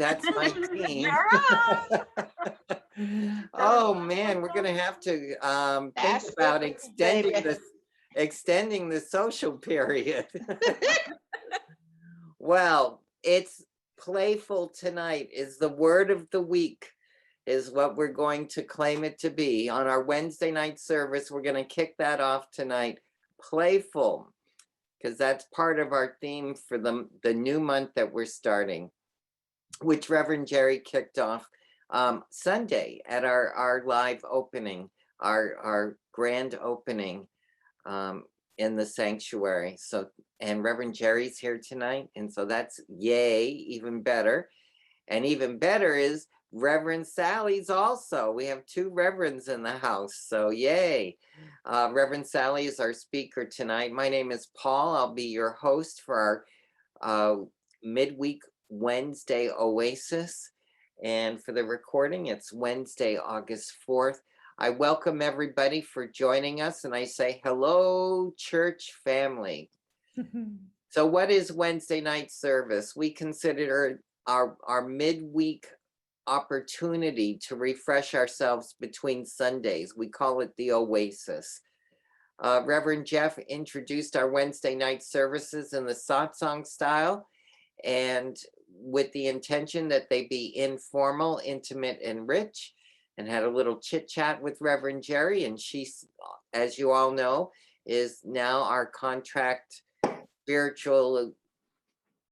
That's my team. You're Oh man, we're gonna have to think That's the about thing, baby. extending the social period. Well, it's playful tonight is the word of the week, is what we're going to claim it to be. On our Wednesday night service, we're going to kick that off tonight. Playful, because that's part of our theme for the new month that we're starting, which Reverend Jerry kicked off Sunday at our live opening, our grand opening in the sanctuary. So, and Reverend Jerry's here tonight. And so that's yay, even better. And even better is Reverend Sally's also. We have two reverends in the house. So yay. Reverend Sally is our speaker tonight. My name is Paul. I'll be your host for our midweek Wednesday Oasis. And for the recording, it's Wednesday, August 4th. I welcome everybody for joining us, and I say hello, church family. So what is Wednesday night service? We consider our midweek opportunity to refresh ourselves between Sundays. We call it the Oasis. Reverend Jeff introduced our Wednesday night services in the satsang style, and with the intention that they be informal, intimate, and rich, and had a little chit chat with Reverend Jerry. And she, as you all know, is now our contract spiritual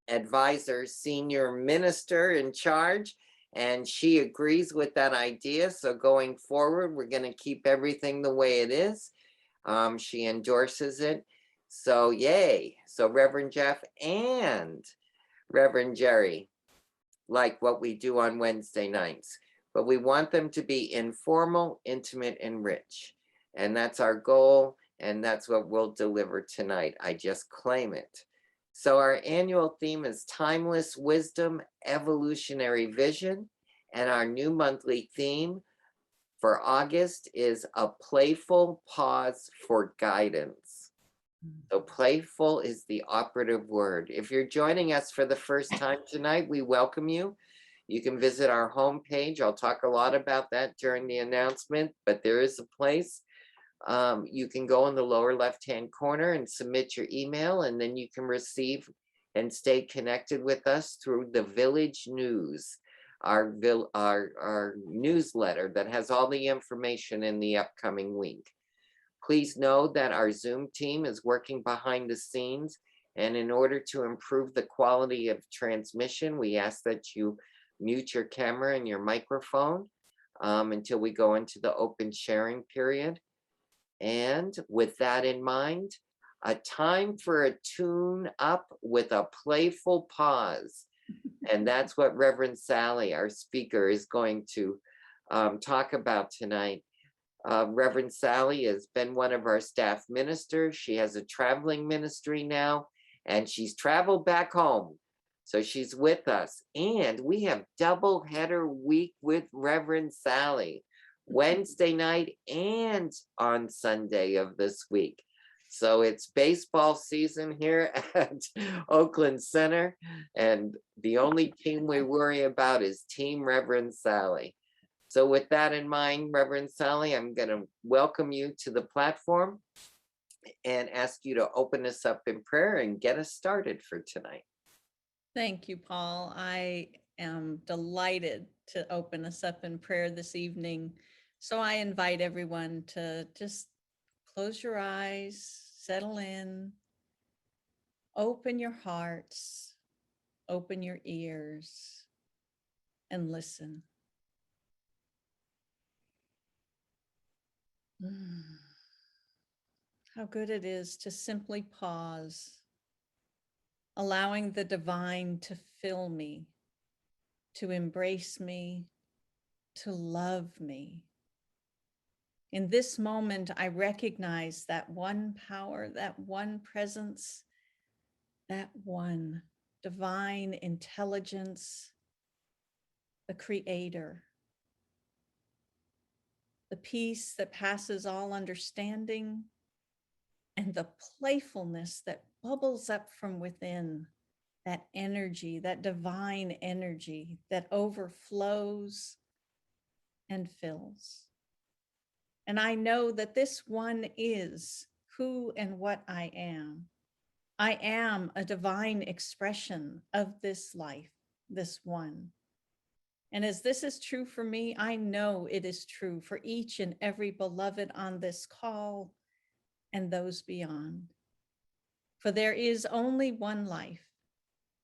advisor, senior minister in charge. And she agrees with that idea. So going forward, we're going to keep everything the way it is. She endorses it. So yay. So Reverend Jeff and Reverend Jerry like what we do on Wednesday nights, but we want them to be informal, intimate, and rich. And that's our goal, and that's what we'll deliver tonight. I just claim it. So our annual theme is timeless wisdom, evolutionary vision, and our new monthly theme for August is a playful pause for guidance. So playful is the operative word. If you're joining us for the first time tonight, we welcome you. You can visit our homepage. I'll talk a lot about that during the announcement, but there is a place. You can go in the lower left-hand corner and submit your email, and then you can receive and stay connected with us through the Village News, our newsletter that has all the information in the upcoming week. Please know that our Zoom team is working behind the scenes, and in order to improve the quality of transmission, we ask that you mute your camera and your microphone until we go into the open sharing period. And with that in mind, a time for a tune up with a playful pause. And that's what Reverend Sally, our speaker, is going to talk about tonight. Reverend Sally has been one of our staff ministers. She has a traveling ministry now, and she's traveled back home. So she's with us. And we have double header week with Reverend Sally, Wednesday night and on Sunday of this week. So it's baseball season here at Oakland Center. And the only team we worry about is Team Reverend Sally. So with that in mind, Reverend Sally, I'm going to welcome you to the platform and ask you to open us up in prayer and get us started for tonight. Thank you, Paul. I am delighted to open us up in prayer this evening. So I invite everyone to just close your eyes, settle in, open your hearts, open your ears, and listen. How good it is to simply pause, allowing the divine to fill me, to embrace me, to love me. In this moment, I recognize that one power, that one presence, that one divine intelligence, the creator, the peace that passes all understanding, and the playfulness that bubbles up from within that energy, that divine energy that overflows and fills. And I know that this one is who and what I am. I am a divine expression of this life, this one. And as this is true for me, I know it is true for each and every beloved on this call and those beyond. For there is only one life.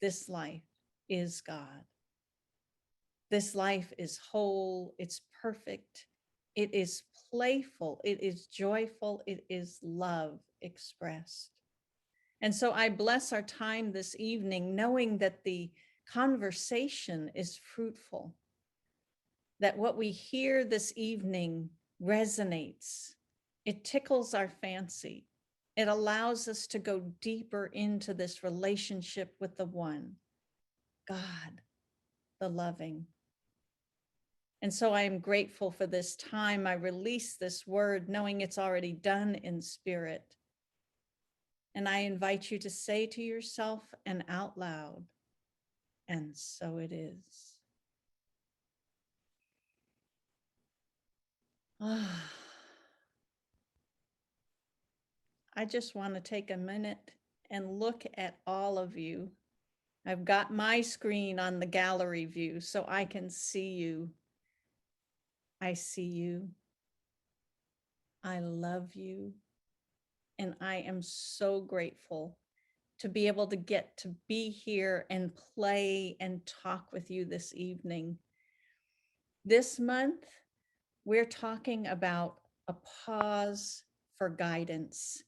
This life is God. This life is whole, it's perfect, it is playful, it is joyful, it is love expressed. And so I bless our time this evening, knowing that the conversation is fruitful, that what we hear this evening resonates, it tickles our fancy, it allows us to go deeper into this relationship with the one, God, the loving. And so I am grateful for this time. I release this word knowing it's already done in spirit. And I invite you to say to yourself and out loud, and so it is. I just want to take a minute and look at all of you. I've got my screen on the gallery view so I can see you. I see you. I love you. And I am so grateful to be able to get to be here and play and talk with you this evening. This month, we're talking about a pause for guidance.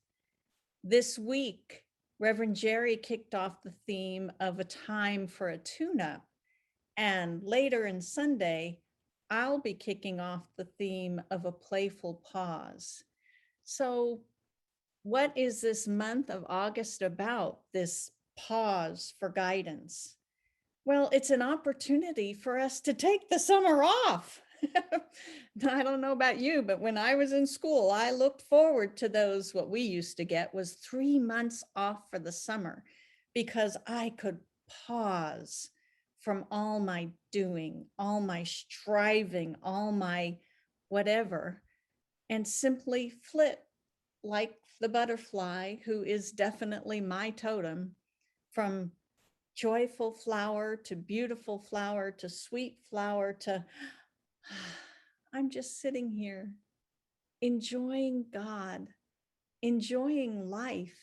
This week, Reverend Jerry kicked off the theme of a time for a tune-up. And later in Sunday, I'll be kicking off the theme of a playful pause. So what is this month of August about, this pause for guidance? Well, it's an opportunity for us to take the summer off. I don't know about you, but when I was in school, I looked forward to those, what we used to get was 3 months off for the summer because I could pause from all my doing, all my striving, all my whatever, and simply flip like the butterfly, who is definitely my totem, from joyful flower to beautiful flower to sweet flower to I'm just sitting here enjoying God, enjoying life,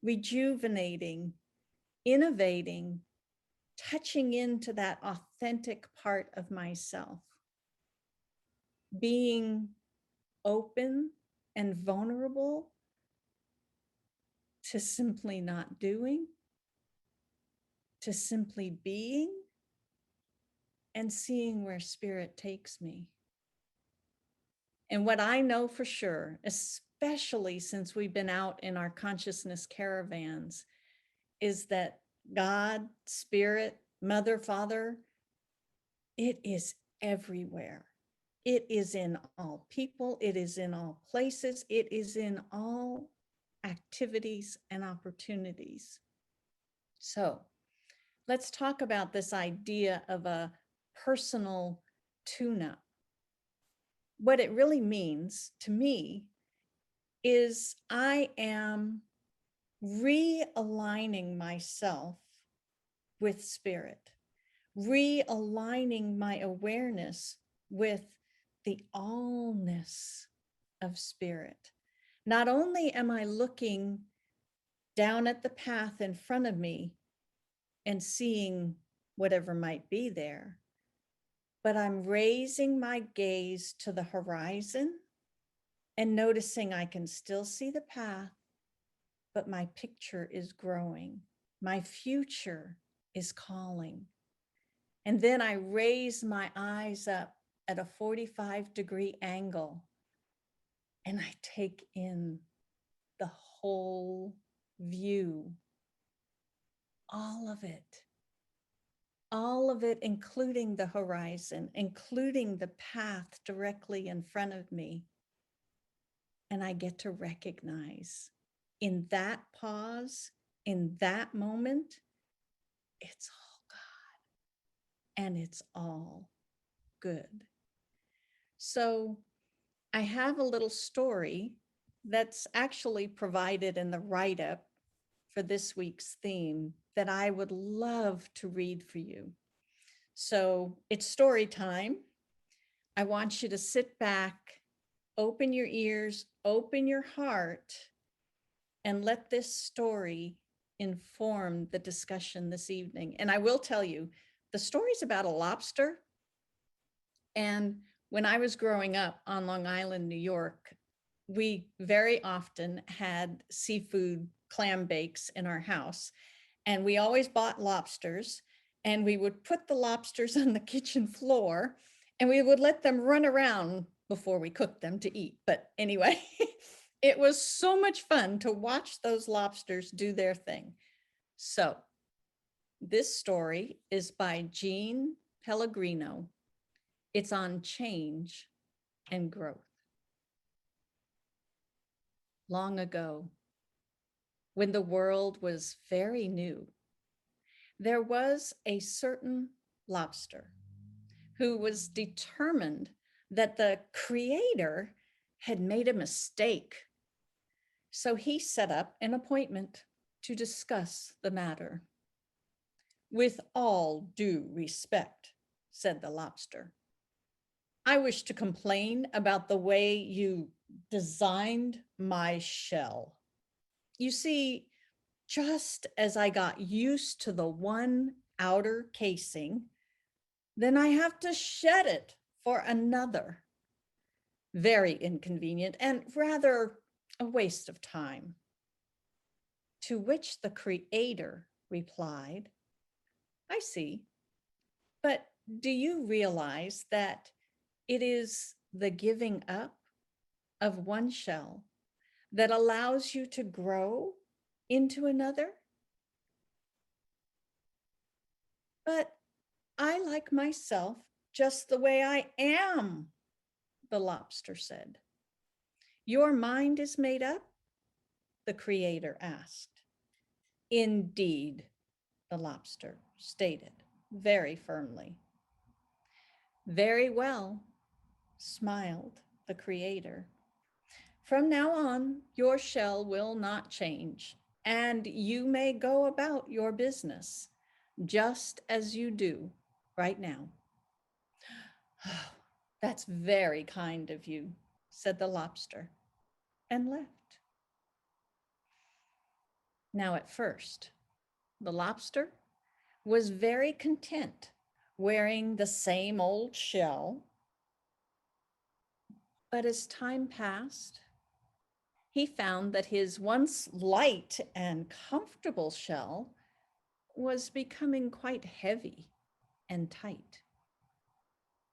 rejuvenating, innovating, touching into that authentic part of myself, being open and vulnerable to simply not doing, to simply being, and seeing where spirit takes me. And what I know for sure, especially since we've been out in our consciousness caravans, is that God, spirit, mother, father, it is everywhere. It is in all people. It is in all places. It is in all activities and opportunities. So let's talk about this idea of a personal tune-up. What it really means to me is I am realigning myself with spirit, realigning my awareness with the allness of spirit. Not only am I looking down at the path in front of me and seeing whatever might be there, but I'm raising my gaze to the horizon and noticing I can still see the path, but my picture is growing. My future is calling. And then I raise my eyes up at a 45-degree angle and I take in the whole view, all of it, including the horizon, including the path directly in front of me. And I get to recognize in that pause, in that moment, it's all God and it's all good. So I have a little story that's actually provided in the write up for this week's theme that I would love to read for you. So it's story time. I want you to sit back, open your ears, open your heart, and let this story inform the discussion this evening. And I will tell you, the story's about a lobster. And when I was growing up on Long Island, New York, we very often had seafood clam bakes in our house. And we always bought lobsters, and we would put the lobsters on the kitchen floor and we would let them run around before we cooked them to eat. But anyway, it was so much fun to watch those lobsters do their thing. So this story is by Jean Pellegrino. It's on change and growth. Long ago, when the world was very new, there was a certain lobster who was determined that the creator had made a mistake. So he set up an appointment to discuss the matter. With all due respect, said the lobster, I wish to complain about the way you designed my shell. You see, just as I got used to the one outer casing, then I have to shed it for another. Very inconvenient and rather a waste of time. To which the creator replied, I see, but do you realize that it is the giving up of one shell that allows you to grow into another? But I like myself just the way I am, the lobster said. Your mind is made up? The creator asked. Indeed, the lobster stated very firmly. Very well, smiled the creator. From now on, your shell will not change, and you may go about your business just as you do right now. That's very kind of you, said the lobster, and left. Now, at first, the lobster was very content wearing the same old shell. But as time passed, he found that his once light and comfortable shell was becoming quite heavy and tight.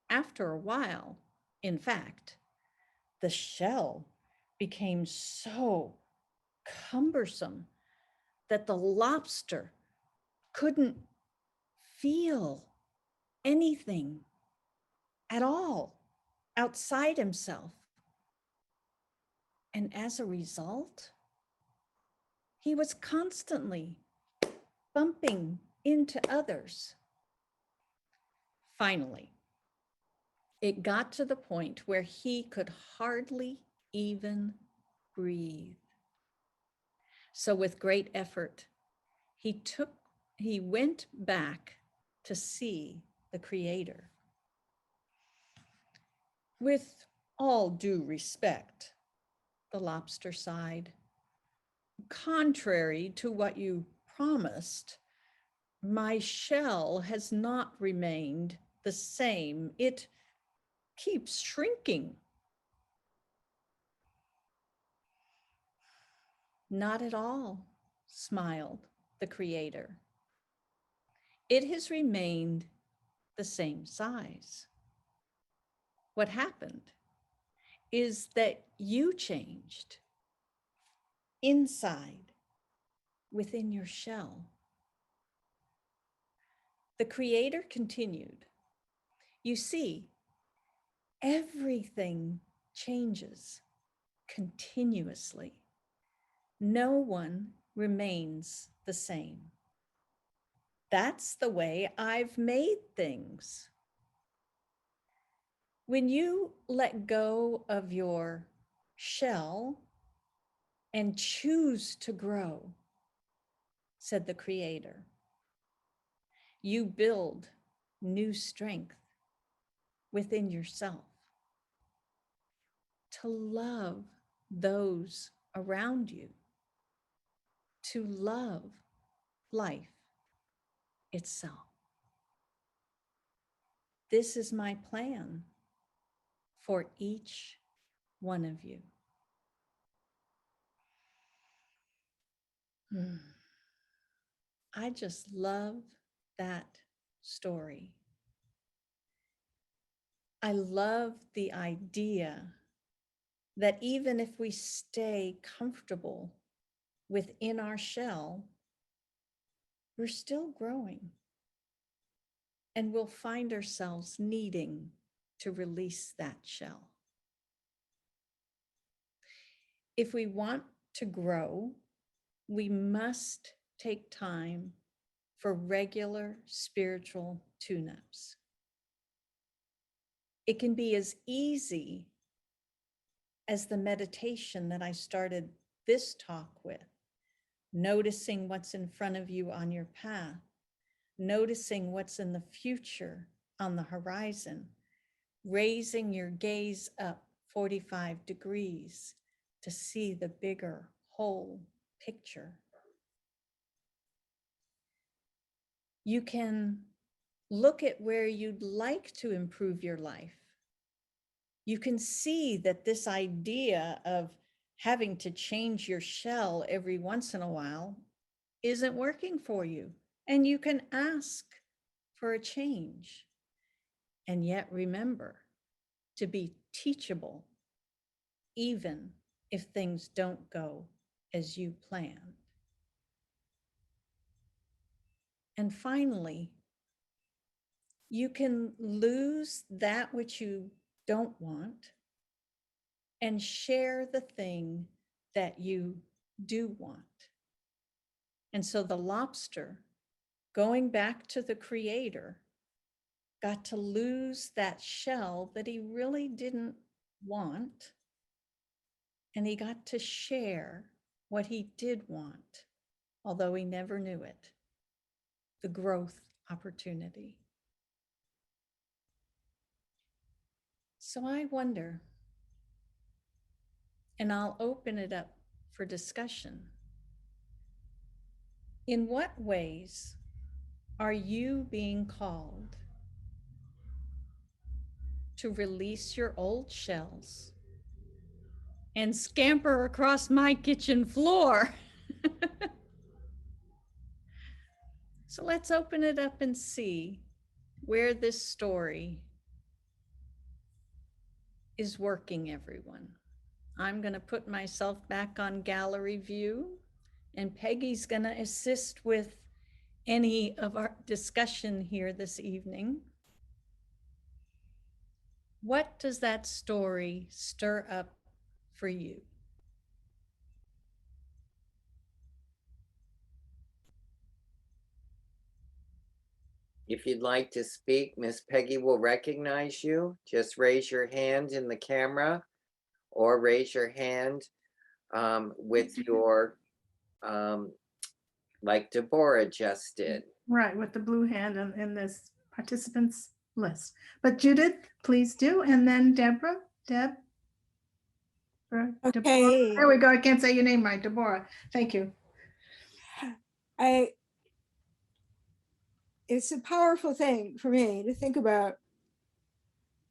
After a while, in fact, the shell became so cumbersome that the lobster couldn't feel anything at all outside himself. And as a result, he was constantly bumping into others. Finally, it got to the point where he could hardly even breathe. So with great effort, he went back to see the creator. With all due respect, the lobster sighed. Contrary to what you promised, my shell has not remained the same. It keeps shrinking. Not at all, smiled the creator. It has remained the same size. What happened is that you changed inside within your shell. The creator continued. You see, everything changes continuously. No one remains the same. That's the way I've made things. When you let go of your shell and choose to grow, said the Creator, you build new strength within yourself to love those around you, to love life itself. This is my plan for each one of you. I just love that story. I love the idea that even if we stay comfortable within our shell, we're still growing. And we'll find ourselves needing to release that shell. If we want to grow, we must take time for regular spiritual tune-ups. It can be as easy as the meditation that I started this talk with, noticing what's in front of you on your path, noticing what's in the future on the horizon, raising your gaze up 45 degrees to see the bigger whole picture. You can look at where you'd like to improve your life. You can see that this idea of having to change your shell every once in a while isn't working for you. And you can ask for a change. And yet remember to be teachable, even if things don't go as you planned. And finally, you can lose that which you don't want and share the thing that you do want. And so the lobster, going back to the Creator, got to lose that shell that he really didn't want. And he got to share what he did want, although he never knew it, the growth opportunity. So I wonder, and I'll open it up for discussion. In what ways are you being called to release your old shells and scamper across my kitchen floor? So let's open it up and see where this story is working, everyone. I'm going to put myself back on gallery view, and Peggy's going to assist with any of our discussion here this evening. What does that story stir up for you? If you'd like to speak, Miss Peggy will recognize you. Just raise your hand in the camera or raise your hand with your, like Deborah just did. Right, with the blue hand in this participants list. But Judith, please do. And then Deborah, Deborah, Okay. there we go. I can't say your name right, Deborah. Thank you. It's a powerful thing for me to think about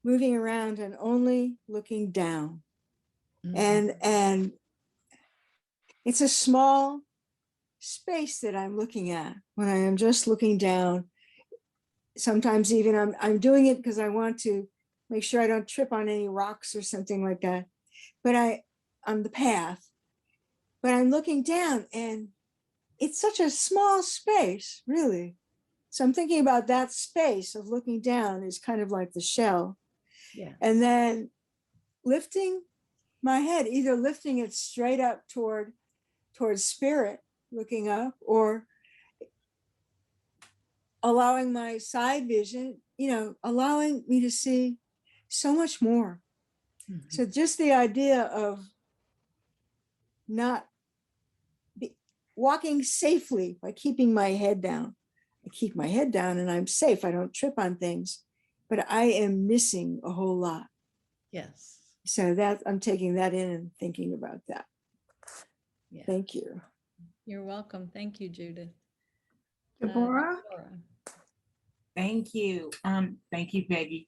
moving around and only looking down. And it's a small space that I'm looking at when I am just looking down. Sometimes even I'm doing it because I want to make sure I don't trip on any rocks or something like that. But on the path, but I'm looking down and it's such a small space, really. So I'm thinking about that space of looking down is kind of like the shell. Yeah. And then lifting my head, either lifting it straight up towards spirit, looking up, or allowing my side vision, allowing me to see so much more. So just the idea of not walking safely by keeping my head down. I keep my head down and I'm safe. I don't trip on things, but I am missing a whole lot. Yes. So that I'm taking that in and thinking about that. Yeah. Thank you. You're welcome. Thank you, Judith. Deborah? Thank you. Thank you, Peggy.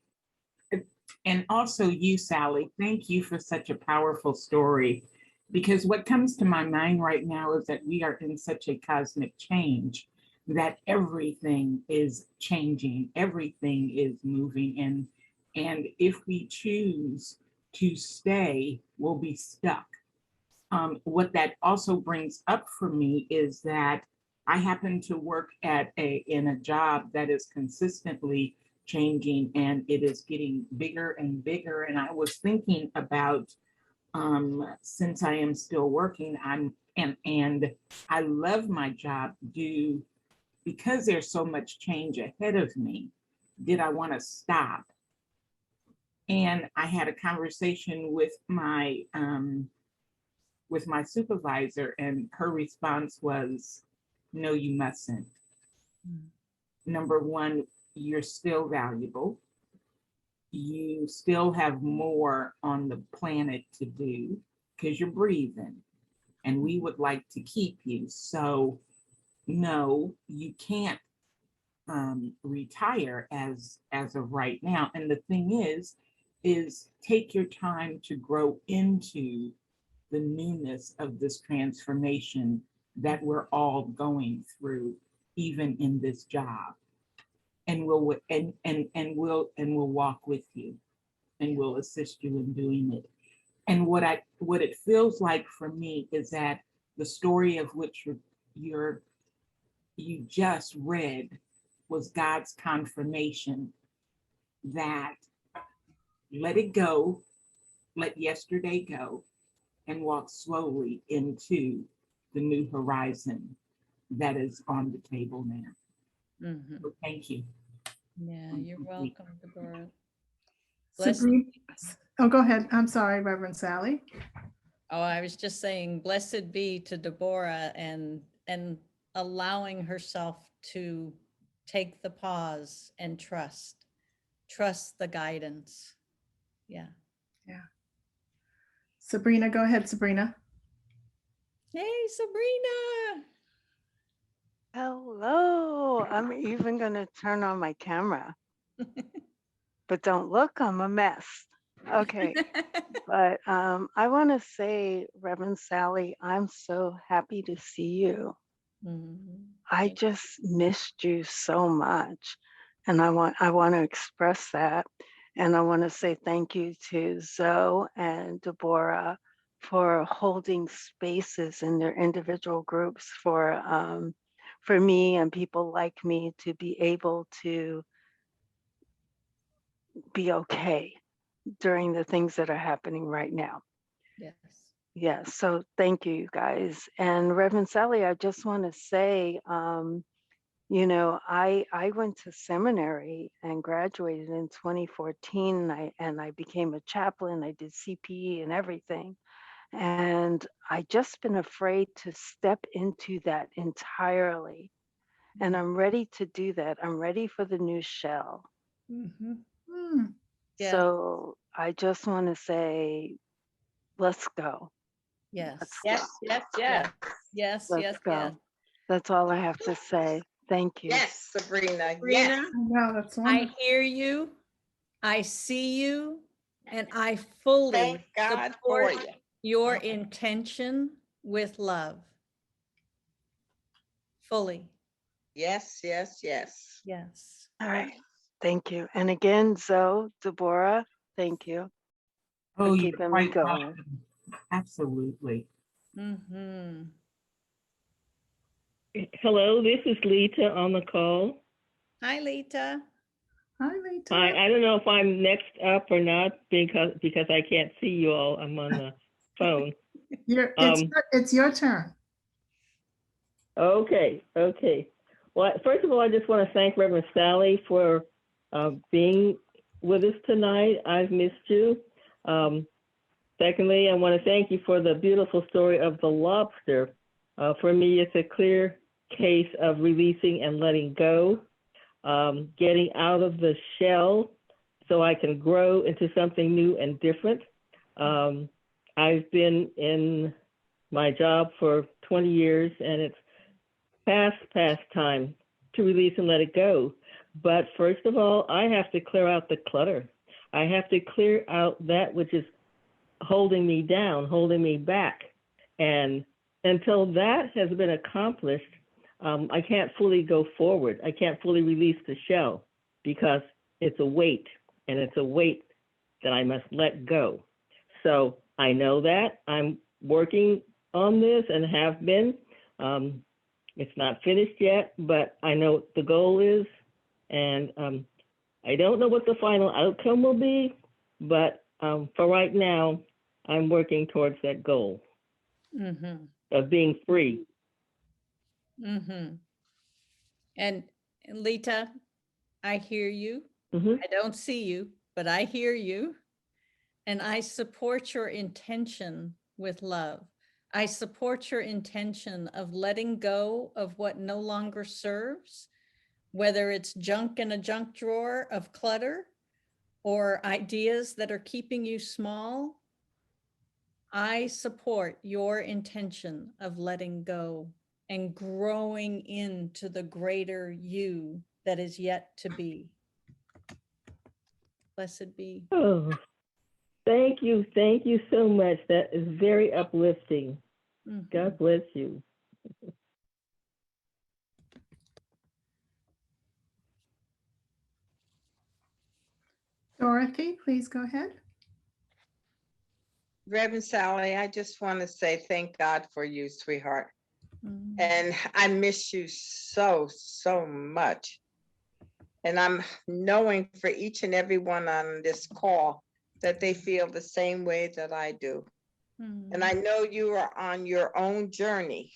And also you, Sally. Thank you for such a powerful story. Because what comes to my mind right now is that we are in such a cosmic change that everything is changing, everything is moving, and if we choose to stay, we'll be stuck. What that also brings up for me is that I happen to work in a job that is consistently changing, and it is getting bigger and bigger. And I was thinking about, since I am still working, and I love my job because there's so much change ahead of me. Did I want to stop? And I had a conversation with my supervisor, and her response was, no, you mustn't. Number one, you're still valuable. You still have more on the planet to do because you're breathing, and we would like to keep you. So no, you can't retire as of right now. And the thing is take your time to grow into the newness of this transformation that we're all going through, even in this job. And we'll walk with you, and we'll assist you in doing it. And what it feels like for me is that the story of which you just read was God's confirmation that let it go, let yesterday go, and walk slowly into the new horizon that is on the table now. Mhm. So thank you. Yeah, you're welcome, Deborah. Sabrina? Oh, go ahead. I'm sorry, Reverend Sally. Oh, I was just saying, blessed be to Deborah and allowing herself to take the pause and trust the guidance. Yeah. Sabrina, go ahead, Sabrina. Hey, Sabrina. Hello. I'm even going to turn on my camera, but don't look, I'm a mess. Okay. But I want to say, Reverend Sally, I'm so happy to see you. Mhm. I just missed you so much. And I want to express that. And I want to say thank you to Zoe and Deborah for holding spaces in their individual groups for me and people like me to be able to be okay during the things that are happening right now. Yes. Yes, so thank you guys. And Reverend Sally, I just want to say, I went to seminary and graduated in 2014, and I became a chaplain. I did CPE and everything. And I just been afraid to step into that entirely. And I'm ready to do that. I'm ready for the new shell. Mhm. Yeah. So I just want to say, let's go. Yes. Let's Yes, go. yes, yes. Yes. Let's Yes. go. Yes. That's all I have to say. Thank you. Yes, Sabrina, Sabrina, yes. Wow, that's I wonderful. hear you. I see you, and I fully Thank God for support you. your intention with love. Fully. Yes, yes, yes. Yes. All right. Thank you. And again, Zoe, Deborah, thank you Oh, for you're keeping me quite going. welcome. Absolutely. Mm-hmm. Hello, this is Lita on the call. Hi, Lita. Hi, Lita. I don't know if I'm next up or not because I can't see you all. I'm on the phone. It's your turn. Okay. Well, first of all, I just want to thank Reverend Sally for being with us tonight. I've missed you. Secondly, I want to thank you for the beautiful story of the lobster. For me, it's a clear case of releasing and letting go, getting out of the shell so I can grow into something new and different. I've been in my job for 20 years, and it's past time to release and let it go. But first of all, I have to clear out the clutter. I have to clear out that which is holding me down, holding me back. And until that has been accomplished, I can't fully go forward. I can't fully release the shell because it's a weight, and it's a weight that I must let go. So I know that. I'm working on this and have been. It's not finished yet, but I know what the goal is. And I don't know what the final outcome will be, but for right now, I'm working towards that goal of being free. And Lita, I hear you. I don't see you, but I hear you. And I support your intention with love. I support your intention of letting go of what no longer serves, whether it's junk in a junk drawer of clutter or ideas that are keeping you small. I support your intention of letting go and growing into the greater you that is yet to be. Blessed be. Oh, thank you. Thank you so much. That is very uplifting. God bless you. Dorothy, please go ahead. Reverend Sally, I just want to say thank God for you, sweetheart. And I miss you so much. And I'm knowing for each and every one on this call that they feel the same way that I do. And I know you are on your own journey.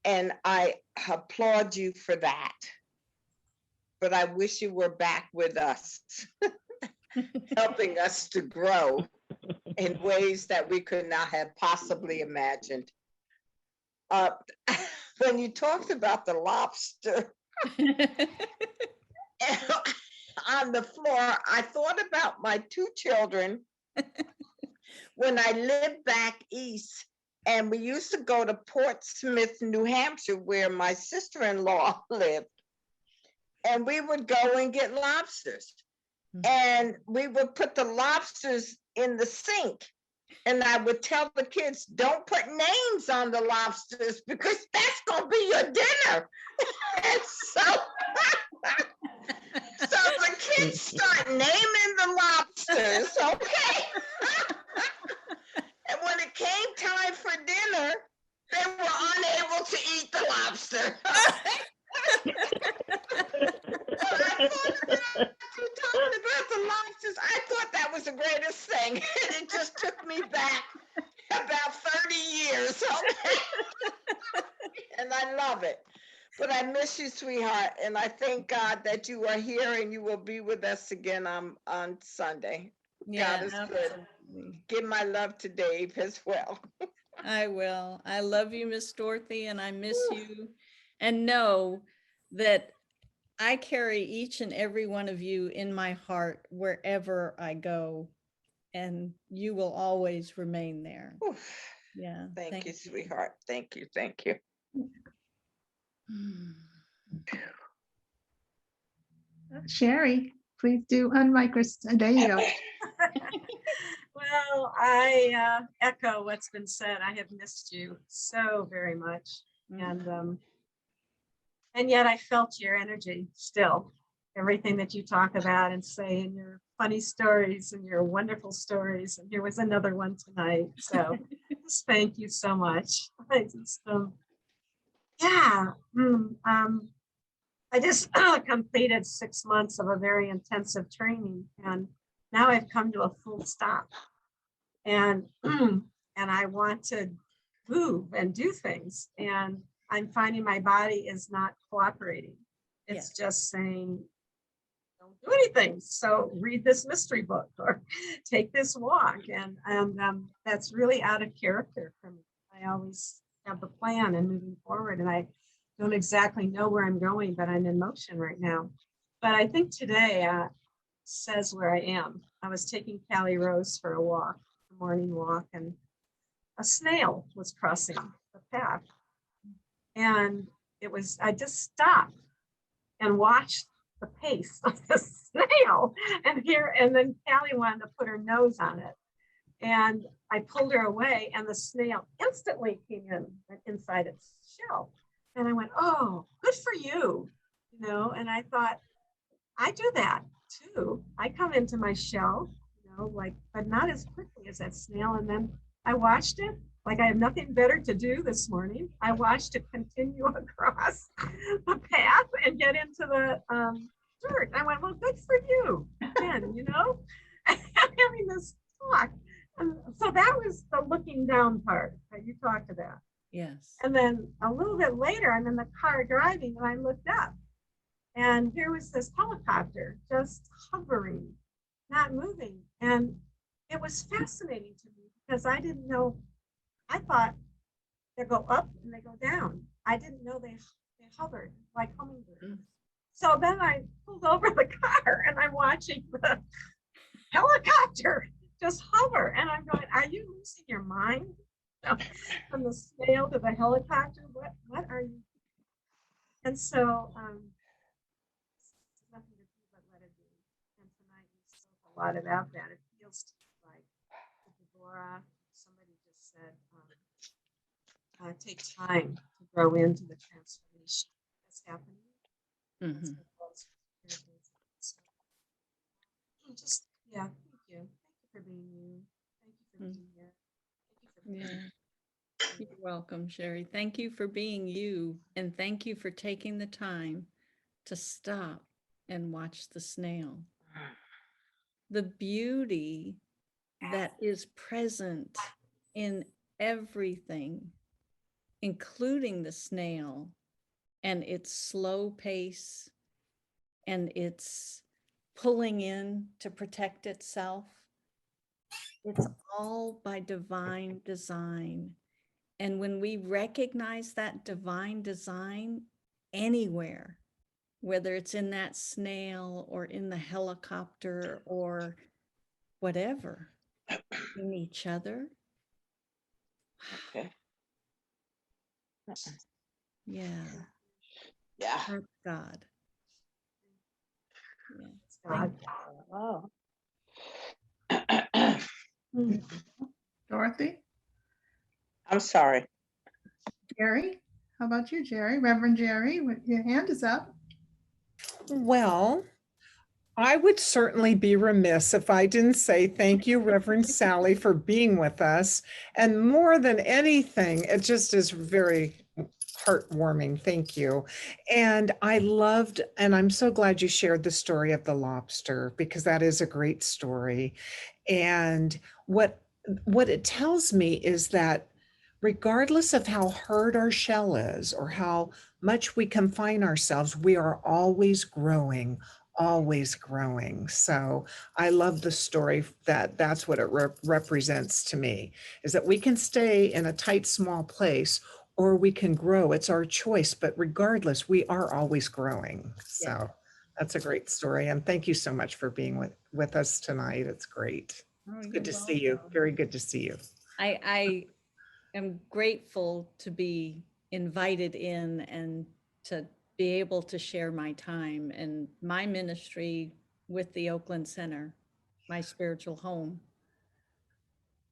And I applaud you for that. But I wish you were back with us, helping us to grow in ways that we could not have possibly imagined. When you talked about the lobster on the floor, I thought about my two children when I lived back east, and we used to go to Portsmouth, New Hampshire, where my sister-in-law lived. And we would go and get lobsters. And we would put the lobsters in the sink. And I would tell the kids, don't put names on the lobsters because that's going to be your dinner. And so the kids start naming the lobsters, okay? And when it came time for dinner, they were unable to eat the lobster. Talking about the lobsters, I thought that was the greatest thing. It just took me back about 30 years. Okay? And I love it. But I miss you, sweetheart. And I thank God that you are here and you will be with us again on Sunday. Yeah, God is absolutely. good. Give my love to Dave as well. I will. I love you, Miss Dorothy, and I miss you. And know that I carry each and every one of you in my heart wherever I go, and you will always remain there. Yeah. Thank you, sweetheart. Thank you. Thank you. Sherry, please do unmic. There you go. Well, I echo what's been said. I have missed you so very much. And yet I felt your energy still. Everything that you talk about and say, and your funny stories and your wonderful stories. And here was another one tonight. So just thank you so much. I just completed 6 months of a very intensive training, and now I've come to a full stop. And I want to move and do things. And I'm finding my body is not cooperating. It's Yeah. just saying, don't do anything. So read this mystery book or take this walk. And that's really out of character for me. I always have the plan and moving forward. And I don't exactly know where I'm going, but I'm in motion right now. But I think today says where I am. I was taking Callie Rose for a walk, a morning walk, and a snail was crossing the path. And I just stopped and watched the pace of the snail. And then Callie wanted to put her nose on it. And I pulled her away, and the snail instantly came inside its shell. And I went, oh, good for you. And I thought, I do that too. I come into my shell, but not as quickly as that snail. And then I watched it like I have nothing better to do this morning. I watched it continue across the path and get into the dirt. I went, well, good for you. Again, having this talk. And so that was the looking down part that you talked about. Yes. And then a little bit later, I'm in the car driving, and I looked up. And here was this helicopter just hovering, not moving. And it was fascinating to me because I didn't know, I thought they go up and they go down. I didn't know they hovered like hummingbirds. So then I pulled over the car and I'm watching the helicopter just hover. And I'm going, are you losing your mind? From the snail to the helicopter, what are you? And so, nothing to do but let it be. And tonight we spoke a lot about that. It feels to me like Deborah, somebody just said, take time to grow into the transformation that's happening. Mhm. Just, yeah, thank you. Thank you for being you. Thank you for being here. Thank you for being You're welcome, Sherry. Thank you for being you, and thank you for taking the time to stop and watch the snail. The beauty that is present in everything, including the snail and its slow pace and its pulling in to protect itself. It's all by divine design. And when we recognize that divine design anywhere, whether it's in that snail or in the helicopter or whatever, in each other. Okay. Yeah. Yeah. That's God. Yeah. God. Oh. Dorothy, I'm sorry. Jerry, how about you, Jerry? Reverend Jerry, your hand is up. Well, I would certainly be remiss if I didn't say thank you, Reverend Sally, for being with us. And more than anything, it just is very heartwarming. Thank you. And I loved, and I'm so glad you shared the story of the lobster, because that is a great story. And what it tells me is that regardless of how hard our shell is or how much we confine ourselves, we are always growing, always growing. So I love the story that's what it represents to me, is that we can stay in a tight, small place, or we can grow. It's our choice, but regardless, we are always growing. So that's a great story. And thank you so much for being with us tonight. It's great. It's good to see you. Very good to see you. I am grateful to be invited in and to be able to share my time and my ministry with the Oakland Center, my spiritual home.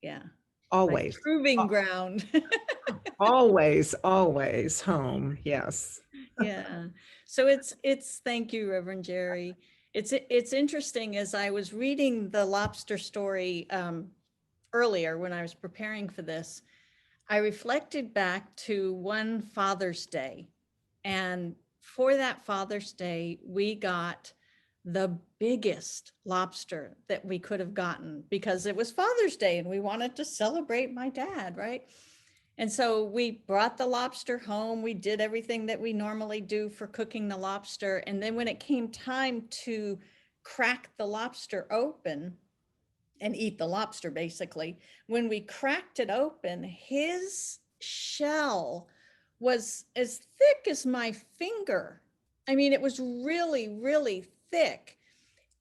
Yeah. Always. My proving ground. Always home. Yes. Yeah. So it's thank you, Reverend Jerry. It's interesting, as I was reading the lobster story earlier when I was preparing for this, I reflected back to one Father's Day. And for that Father's Day, we got the biggest lobster that we could have gotten because it was Father's Day and we wanted to celebrate my dad, right? And so we brought the lobster home. We did everything that we normally do for cooking the lobster. And then when it came time to crack the lobster open and eat the lobster, basically, when we cracked it open, his shell was as thick as my finger. I mean, it was really, really thick.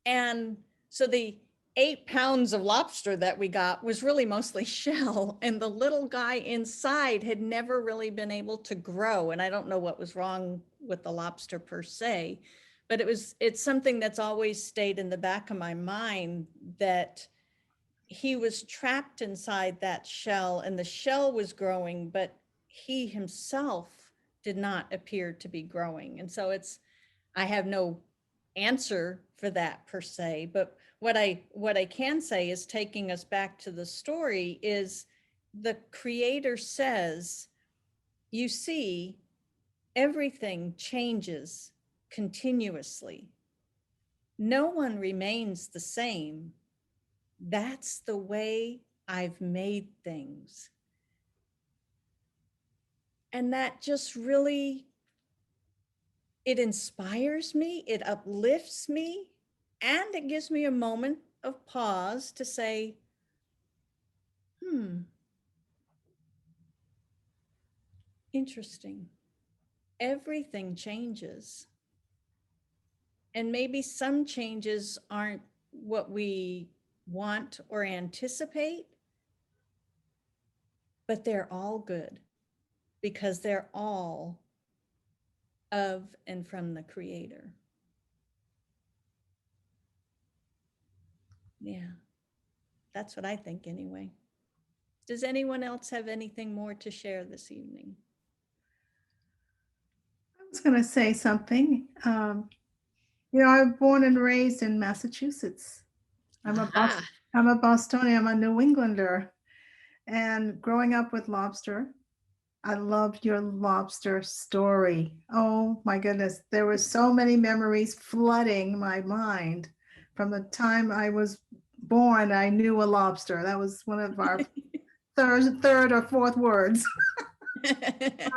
And so the 8 pounds of lobster that we got was really mostly shell, and the little guy inside had never really been able to grow. And I don't know what was wrong with the lobster per se, but it's something that's always stayed in the back of my mind, that he was trapped inside that shell and the shell was growing, but he himself did not appear to be growing. And so I have no answer for that per se, but what I can say is, taking us back to the story, is the creator says, you see, everything changes continuously. No one remains the same. That's the way I've made things. And that just really, it inspires me, it uplifts me, and it gives me a moment of pause to say, interesting. Everything changes. And maybe some changes aren't what we want or anticipate, but they're all good because they're all of and from the creator. Yeah, that's what I think anyway. Does anyone else have anything more to share this evening? I was going to say something. You know, I was born and raised in Massachusetts. I'm a Bostonian, I'm a New Englander. And growing up with lobster, I loved your lobster story. Oh my goodness. There were so many memories flooding my mind. From the time I was born, I knew a lobster. That was one of our third or fourth words.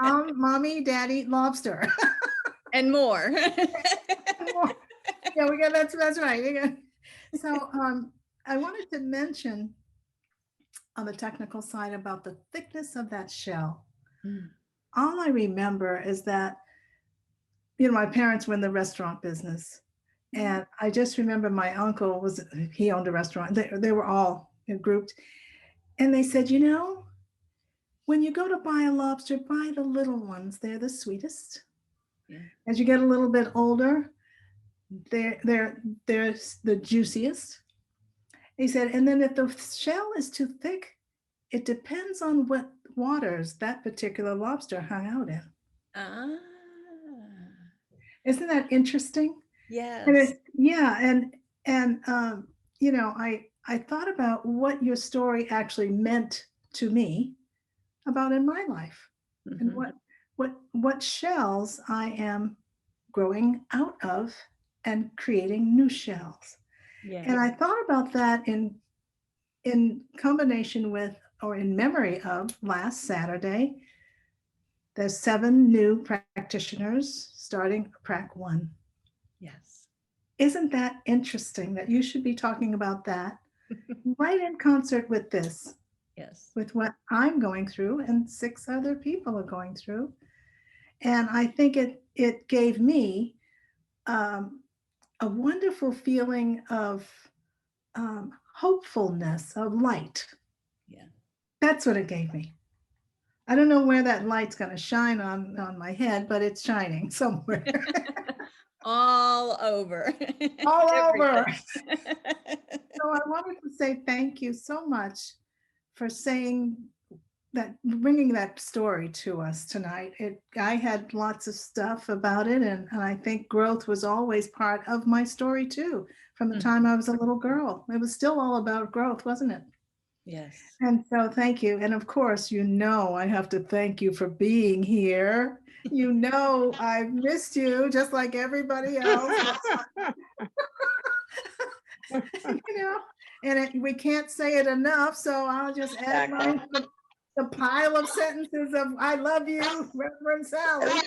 Mommy, daddy, lobster. And more. Yeah, we got that's right. So I wanted to mention on the technical side about the thickness of that shell. All I remember is that, you know, my parents were in the restaurant business. And I just remember my uncle he owned a restaurant. They were all grouped. And they said, you know, when you go to buy a lobster, buy the little ones. They're the sweetest. Yeah. As you get a little bit older, they're the juiciest. He said, and then if the shell is too thick, it depends on what waters that particular lobster hung out in. Isn't that interesting? Yes. And you know, I thought about what your story actually meant to me about in my life, and what shells I am growing out of and creating new shells. Yeah. And I thought about that in combination with, or in memory of, last Saturday. There's 7 new practitioners starting Prac 1. Yes. Isn't that interesting that you should be talking about that right in concert with this? Yes. With what I'm going through and 6 other people are going through. And I think it gave me a wonderful feeling of hopefulness, of light. Yeah. That's what it gave me. I don't know where that light's going to shine on my head, but it's shining somewhere. All over. All over. So I wanted to say thank you so much for saying that, bringing that story to us tonight. I had lots of stuff about it, and I think growth was always part of my story too. From the time I was a little girl, it was still all about growth, wasn't it? Yes. And so thank you. And of course, you know, I have to thank you for being here. You know, I've missed you just like everybody else. You know, and we can't say it enough. So I'll just add the pile of sentences of I love you, Reverend Sally.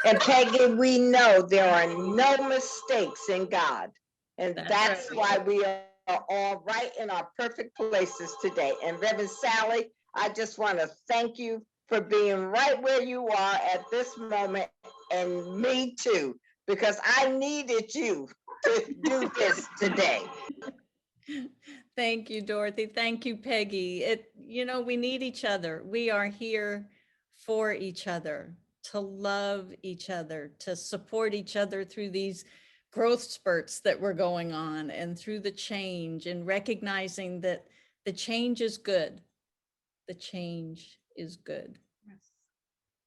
And Peggy, we know there are no mistakes in God. And That's that's right. why we are all right in our perfect places today. And Reverend Sally, I just want to thank you for being right where you are at this moment, and me too, because I needed you to do this today. Thank you, Dorothy. Thank you, Peggy. We need each other. We are here for each other, to love each other, to support each other through these growth spurts that we're going on and through the change, and recognizing that the change is good. The change is good.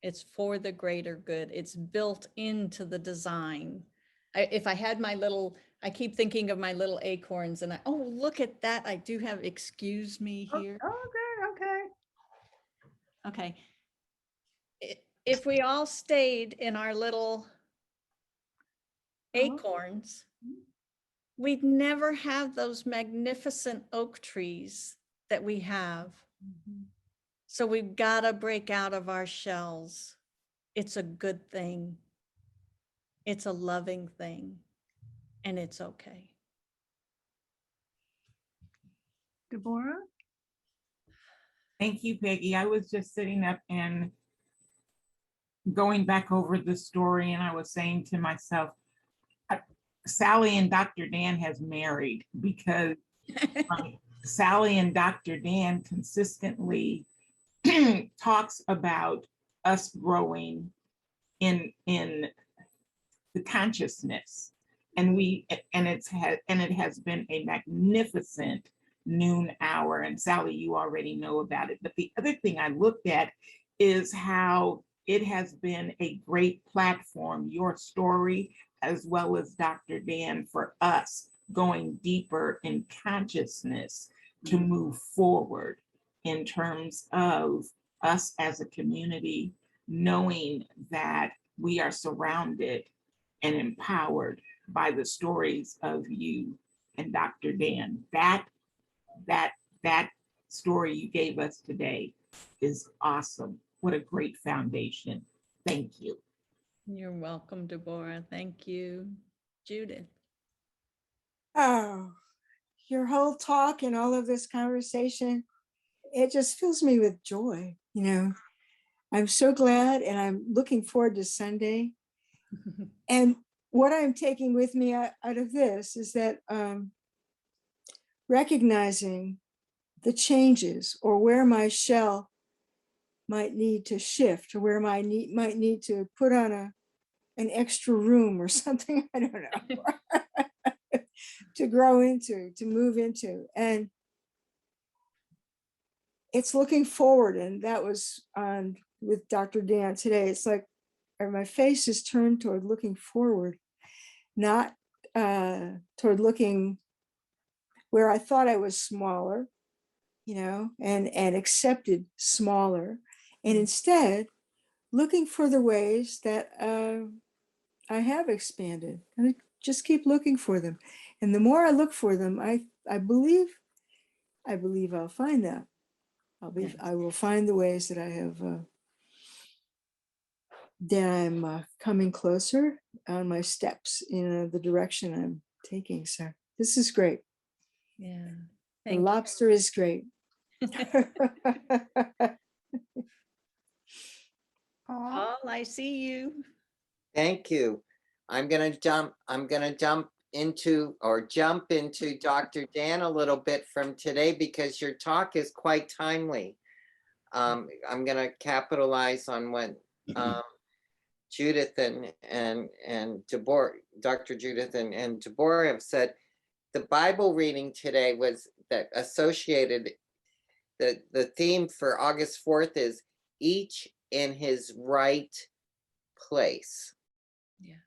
It's for the greater good. It's built into the design. If I had my little, I keep thinking of my little acorns, and oh, look at that. I do have, excuse me here. Okay. Okay. If we all stayed in our little acorns, we'd never have those magnificent oak trees that we have. So we've got to break out of our shells. It's a good thing. It's a loving thing, and it's okay. Deborah? Thank you, Peggy. I was just sitting up and going back over the story, and I was saying to myself, Sally and Dr. Dan has married, because Sally and Dr. Dan consistently talks about us growing in the consciousness, and it has been a magnificent noon hour. And Sally, you already know about it. But the other thing I looked at is how it has been a great platform, your story, as well as Dr. Dan, for us going deeper in consciousness to move forward in terms of us as a community, knowing that we are surrounded and empowered by the stories of you and Dr. Dan. That story you gave us today is awesome. What a great foundation. Thank you. You're welcome, Deborah. Thank you. Judith. Oh, your whole talk and all of this conversation, it just fills me with joy. I'm so glad, and I'm looking forward to Sunday. And what I'm taking with me out of this is that recognizing the changes, or where my shell might need to shift, or where might need to put on an extra room or something, I don't know, to grow into, to move into. And it's looking forward. And that was on with Dr. Dan today. It's like my face is turned toward looking forward, not toward looking where I thought I was smaller, and accepted smaller, and instead looking for the ways that I have expanded, and I just keep looking for them. And the more I look for them, I believe I'll find that. I will find the ways that I have that I'm coming closer on my steps in the direction I'm taking. So this is great. Yeah. The lobster is great. Paul, I see you. Thank you. I'm gonna jump into Dr. Dan a little bit from today, because your talk is quite timely. I'm gonna capitalize on what Judith and Deborah, Dr. Judith and Deborah have said. The Bible reading today was that associated, the theme for August 4th is each in his right place. Yes.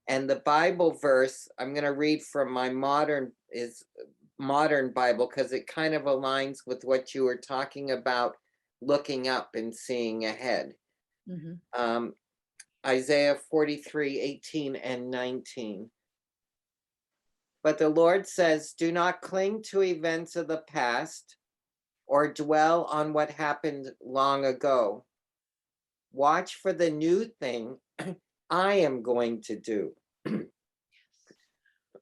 And the Bible verse, I'm going to read from my modern Bible, because it kind of aligns with what you were talking about, looking up and seeing ahead. Isaiah 43:18 and 19. But the Lord says, do not cling to events of the past or dwell on what happened long ago. Watch for the new thing I am going to do.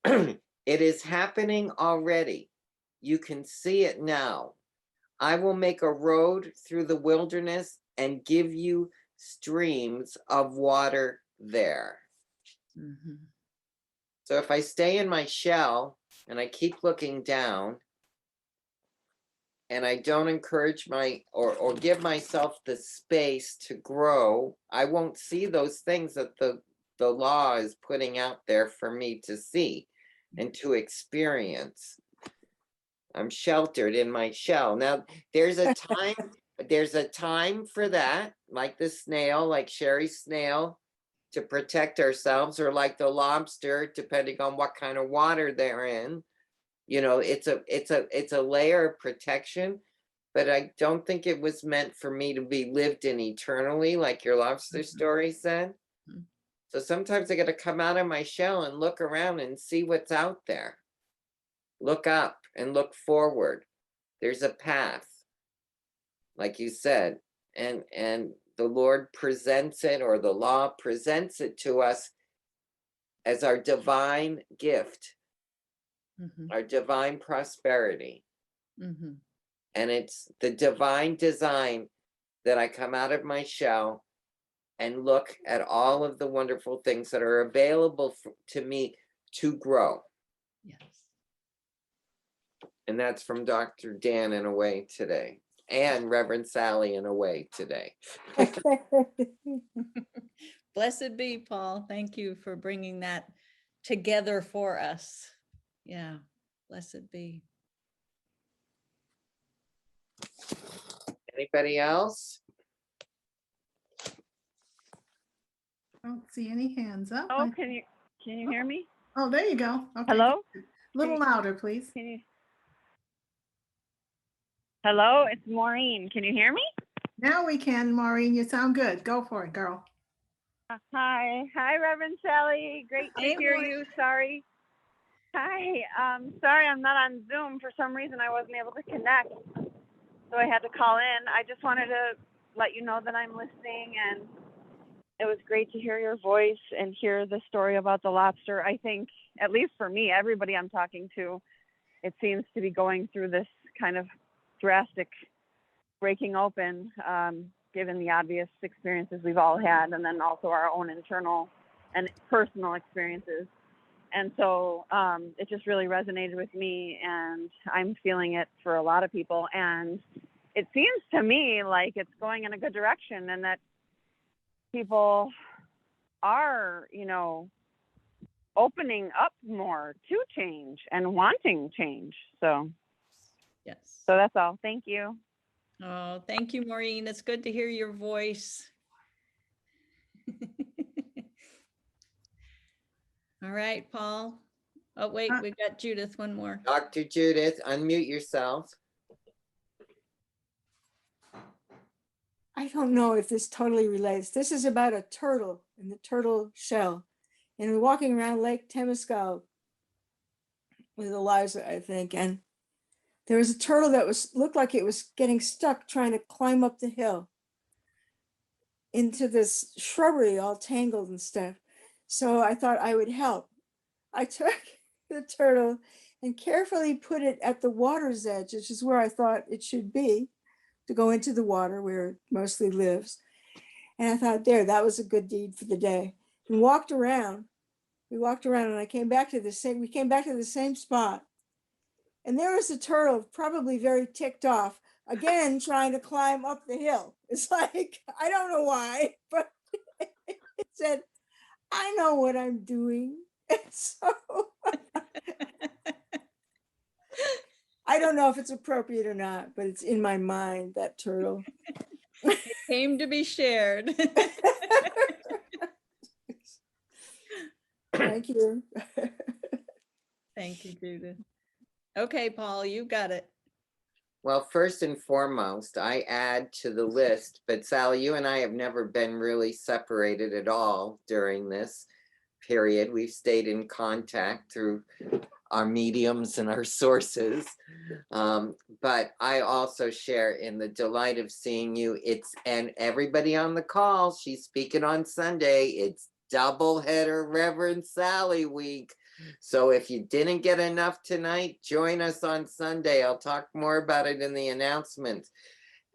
It is happening already. You can see it now. I will make a road through the wilderness and give you streams of water there. Mhm. So if I stay in my shell and I keep looking down and I don't encourage or give myself the space to grow, I won't see those things that the law is putting out there for me to see and to experience. I'm sheltered in my shell. Now there's a time for that, like the snail, like Sherry's snail, to protect ourselves, or like the lobster, depending on what kind of water they're in. You know, it's a layer of protection, but I don't think it was meant for me to be lived in eternally, like your lobster story said. Mhm. So sometimes I got to come out of my shell and look around and see what's out there. Look up and look forward. There's a path, like you said, and the Lord presents it, or the law presents it to us as our divine gift, Mhm. our divine prosperity. Mhm. And it's the divine design that I come out of my shell and look at all of the wonderful things that are available to me to grow. Yes. And that's from Dr. Dan in a way today, and Reverend Sally in a way today. Blessed be, Paul. Thank you for bringing that together for us. Yeah, blessed be. Anybody else? I don't see any hands up. Oh, can you hear me? Oh, there you go. Okay. Hello? A little louder, please. Can you? Hello, it's Maureen. Can you hear me? Now we can, Maureen. You sound good. Go for it, girl. Hi, Reverend Sally. Great to Hey, hear Maureen. you. Sorry. Hi. Sorry, I'm not on Zoom. For some reason, I wasn't able to connect, so I had to call in. I just wanted to let you know that I'm listening, and it was great to hear your voice and hear the story about the lobster. I think, at least for me, everybody I'm talking to, it seems to be going through this kind of drastic breaking open, given the obvious experiences we've all had, and then also our own internal and personal experiences. And so it just really resonated with me, and I'm feeling it for a lot of people. And it seems to me like it's going in a good direction, and that people are, opening up more to change and wanting change. So Yes. that's all. Thank you. Oh, thank you, Maureen. It's good to hear your voice. All right, Paul. Oh, wait, we got Judith, one more. Dr. Judith, unmute yourself. I don't know if this totally relates. This is about a turtle in the turtle shell. And we're walking around Lake Temescal with Eliza, I think. And there was a turtle that looked like it was getting stuck trying to climb up the hill into this shrubbery all tangled and stuff. So I thought I would help. I took the turtle and carefully put it at the water's edge, which is where I thought it should be, to go into the water where it mostly lives. And I thought, that was a good deed for the day. And walked around. We walked around, and we came back to the same spot. And there was a turtle, probably very ticked off, again, trying to climb up the hill. It's like, I don't know why, but it said, I know what I'm doing. And so I don't know if it's appropriate or not, but it's in my mind, that turtle. It came to be shared. Thank you. Thank you, Judith. Okay, Paul, you got it. Well, first and foremost, I add to the list, but Sally, you and I have never been really separated at all during this period. We've stayed in contact through our mediums and our sources. But I also share in the delight of seeing you. And everybody on the call, she's speaking on Sunday. It's double header Reverend Sally week. So if you didn't get enough tonight, join us on Sunday. I'll talk more about it in the announcements.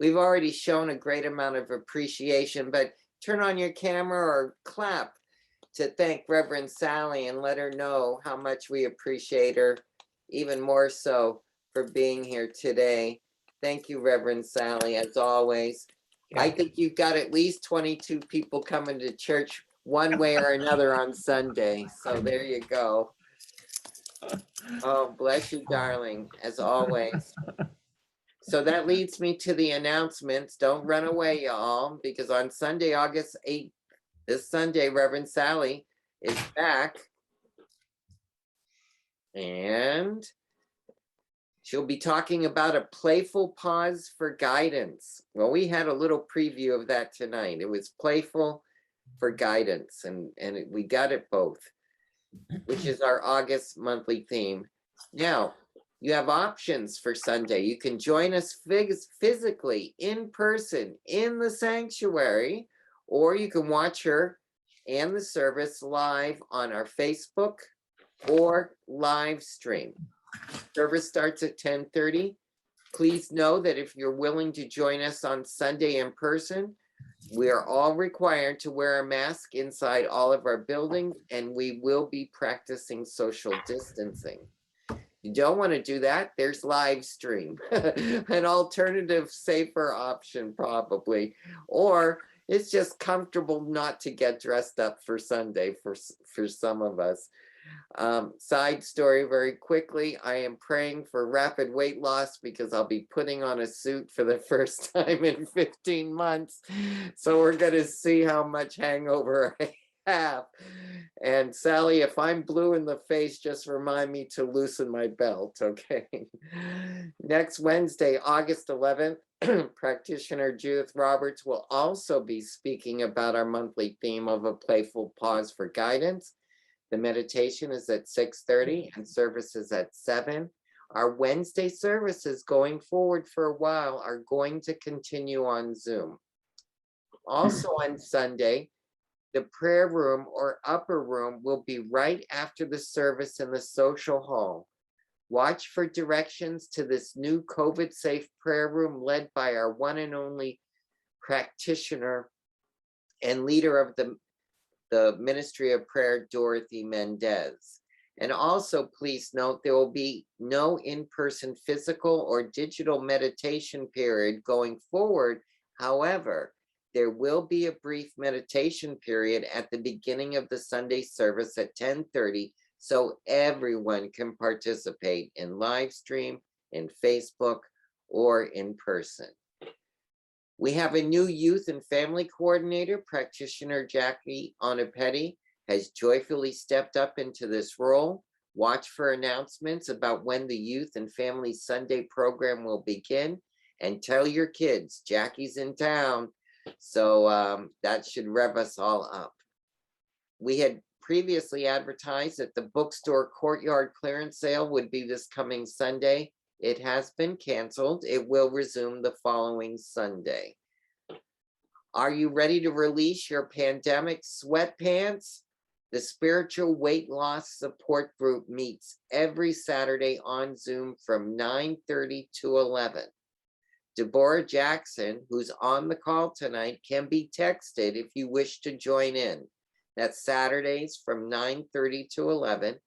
We've already shown a great amount of appreciation, but turn on your camera or clap to thank Reverend Sally and let her know how much we appreciate her, even more so for being here today. Thank you, Reverend Sally, as always. Yeah. I think you've got at least 22 people coming to church one way or another on Sunday. So there you go. Oh, bless you, darling, as always. So that leads me to the announcements. Don't run away, y'all, because on Sunday, August 8th, this Sunday, Reverend Sally is back. And she'll be talking about a playful pause for guidance. Well, we had a little preview of that tonight. It was playful for guidance, and we got it both, which is our August monthly theme. Now, you have options for Sunday. You can join us physically in person in the sanctuary, or you can watch her and the service live on our Facebook or live stream. Service starts at 10:30. Please know that if you're willing to join us on Sunday in person, we are all required to wear a mask inside all of our buildings, and we will be practicing social distancing. You don't want to do that, there's live stream, an alternative, safer option probably, or it's just comfortable not to get dressed up for Sunday for some of us. Side story very quickly, I am praying for rapid weight loss because I'll be putting on a suit for the first time in 15 months. So we're going to see how much hangover I have. And Sally, if I'm blue in the face, just remind me to loosen my belt, okay? Next Wednesday, August 11th, practitioner Judith Roberts will also be speaking about our monthly theme of a playful pause for guidance. The meditation is at 6:30 and services at 7. Our Wednesday services going forward for a while are going to continue on Zoom. Also on Sunday, the prayer room or upper room will be right after the service in the social hall. Watch for directions to this new COVID-safe prayer room led by our one and only practitioner and leader of the Ministry of Prayer, Dorothy Mendez. And also, please note, there will be no in-person physical or digital meditation period going forward. However, there will be a brief meditation period at the beginning of the Sunday service at 10:30, so everyone can participate in live stream, in Facebook, or in person. We have a new youth and family coordinator, practitioner Jackie Onapetti has joyfully stepped up into this role. Watch for announcements about when the Youth and Family Sunday program will begin, and tell your kids Jackie's in town. So that should rev us all up. We had previously advertised that the bookstore courtyard clearance sale would be this coming Sunday. It has been canceled. It will resume the following Sunday. Are you ready to release your pandemic sweatpants? The Spiritual Weight Loss Support Group meets every Saturday on Zoom from 9:30 to 11. Deborah Jackson, who's on the call tonight, can be texted if you wish to join in. That's Saturdays from 9:30 to 11.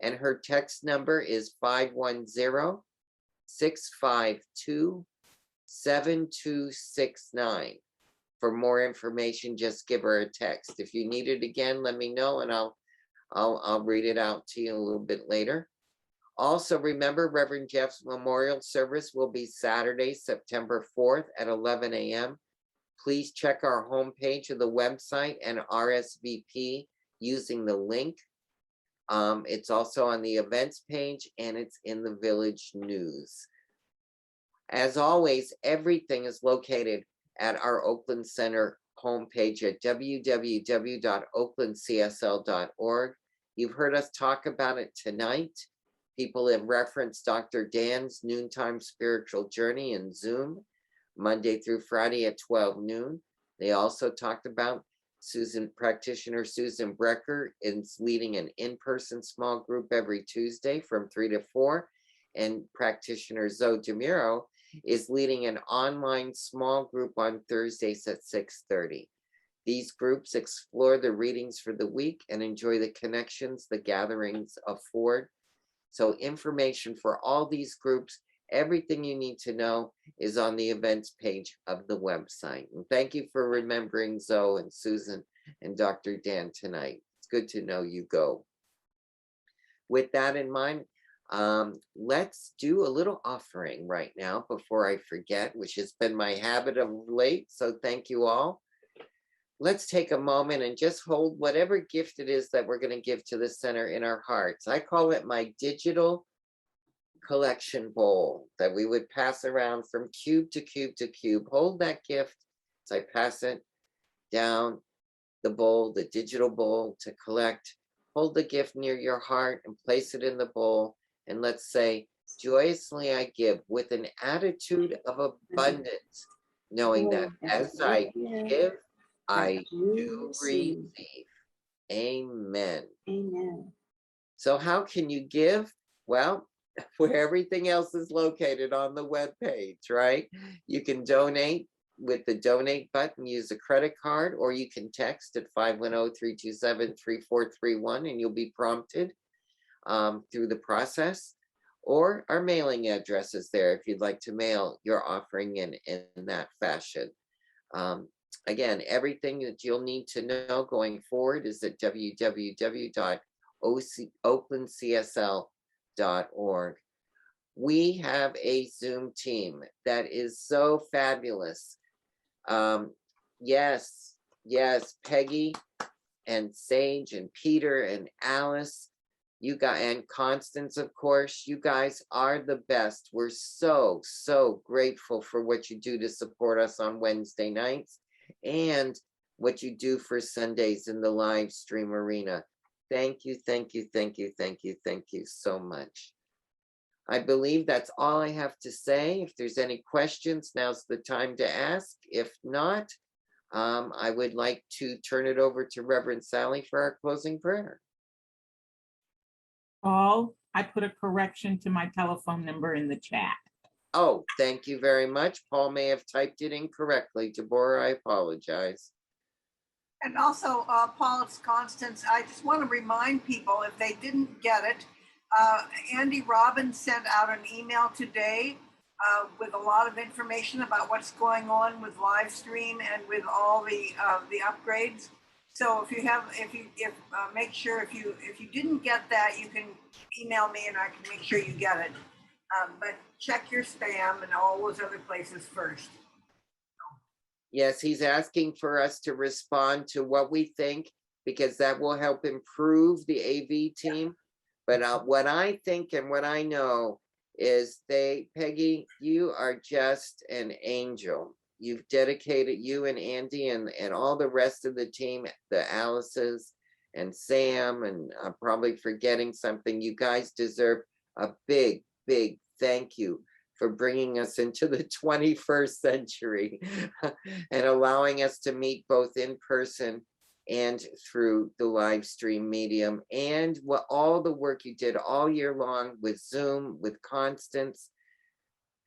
And her text number is 510-652-7269. For more information, just give her a text. If you need it again, let me know and I'll read it out to you a little bit later. Also, remember, Reverend Jeff's memorial service will be Saturday, September 4th at 11 a.m. Please check our homepage of the website and RSVP using the link. It's also on the events page and it's in the Village News. As always, everything is located at our Oakland Center homepage at www.oaklandcsl.org. You've heard us talk about it tonight. People have referenced Dr. Dan's Noontime Spiritual Journey in Zoom, Monday through Friday at 12 noon. They also talked about practitioner Susan Brecker is leading an in-person small group every Tuesday from 3 to 4. And practitioner Zoe DeMuro is leading an online small group on Thursdays at 6:30. These groups explore the readings for the week and enjoy the connections the gatherings afford. So information for all these groups, everything you need to know is on the events page of the website. And thank you for remembering Zoe and Susan and Dr. Dan tonight. It's good to know you go. With that in mind, let's do a little offering right now before I forget, which has been my habit of late. So thank you all. Let's take a moment and just hold whatever gift it is that we're going to give to the center in our hearts. I call it my digital collection bowl that we would pass around from cube to cube to cube. Hold that gift as I pass it down the bowl, the digital bowl to collect. Hold the gift near your heart and place it in the bowl. And let's say, joyously I give with an attitude of abundance, knowing that as I give, I do receive. Amen. Amen. So how can you give? Well, where everything else is located on the webpage, right? You can donate with the donate button, use a credit card, or you can text at 510-327-3431 and you'll be prompted through the process. Or our mailing address is there if you'd like to mail your offering in that fashion. Again, everything that you'll need to know going forward is at www.oaklandcsl.org. We have a Zoom team that is so fabulous. Yes, Peggy and Sage and Peter and Alice, you guys, and Constance, of course, you guys are the best. We're so grateful for what you do to support us on Wednesday nights and what you do for Sundays in the live stream arena. Thank you so much. I believe that's all I have to say. If there's any questions, now's the time to ask. If not, I would like to turn it over to Reverend Sally for our closing prayer. Paul, I put a correction to my telephone number in the chat. Oh, thank you very much. Paul may have typed it incorrectly. Deborah, I apologize. And also, Paul, it's Constance. I just want to remind people, if they didn't get it, Andy Robbins sent out an email today with a lot of information about what's going on with live stream and with all the upgrades. So if you make sure if you didn't get that, you can email me and I can make sure you get it. But check your spam and all those other places first. Yes, he's asking for us to respond to what we think, because that will help improve the AV team. But what I think and what I know is Peggy, you are just an angel. You've dedicated, you and Andy and all the rest of the team, the Alices and Sam, and I'm probably forgetting something. You guys deserve a big thank you for bringing us into the 21st century and allowing us to meet both in person and through the live stream medium, and all the work you did all year long with Zoom, with Constance.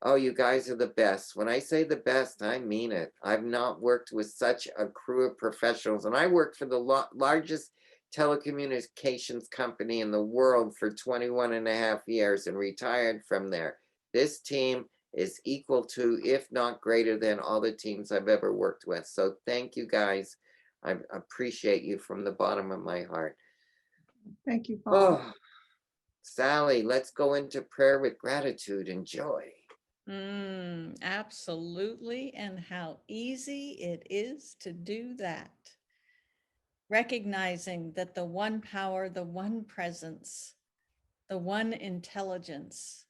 Oh, you guys are the best. When I say the best, I mean it. I've not worked with such a crew of professionals, and I worked for the largest telecommunications company in the world for 21 and a half years and retired from there. This team is equal to, if not greater than, all the teams I've ever worked with. So thank you guys. I appreciate you from the bottom of my heart. Thank you, Paul. Oh, Sally, let's go into prayer with gratitude and joy. Absolutely. And how easy it is to do that. Recognizing that the one power, the one presence, the one intelligence,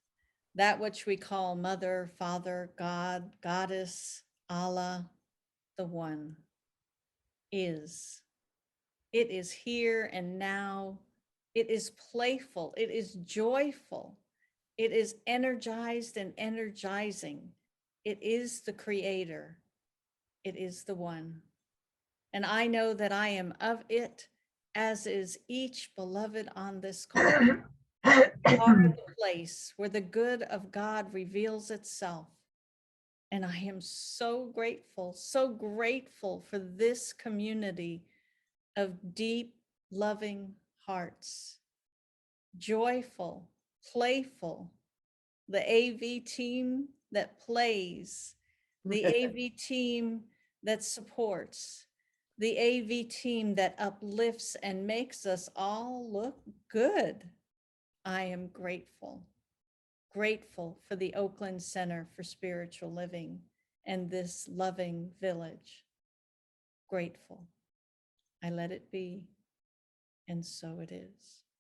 that which we call Mother, Father, God, Goddess, Allah, the one, is. It is here and now It is playful. It is joyful. It is energized and energizing. It is the creator. It is the one. And I know that I am of it, as is each beloved on this call. Are the place where the good of God reveals itself. And I am so grateful for this community of deep, loving hearts, joyful, playful, the AV team that plays, the AV team that supports, the AV team that uplifts and makes us all look good. I am grateful for the Oakland Center for Spiritual Living and this loving village. Grateful. I let it be, and so it is.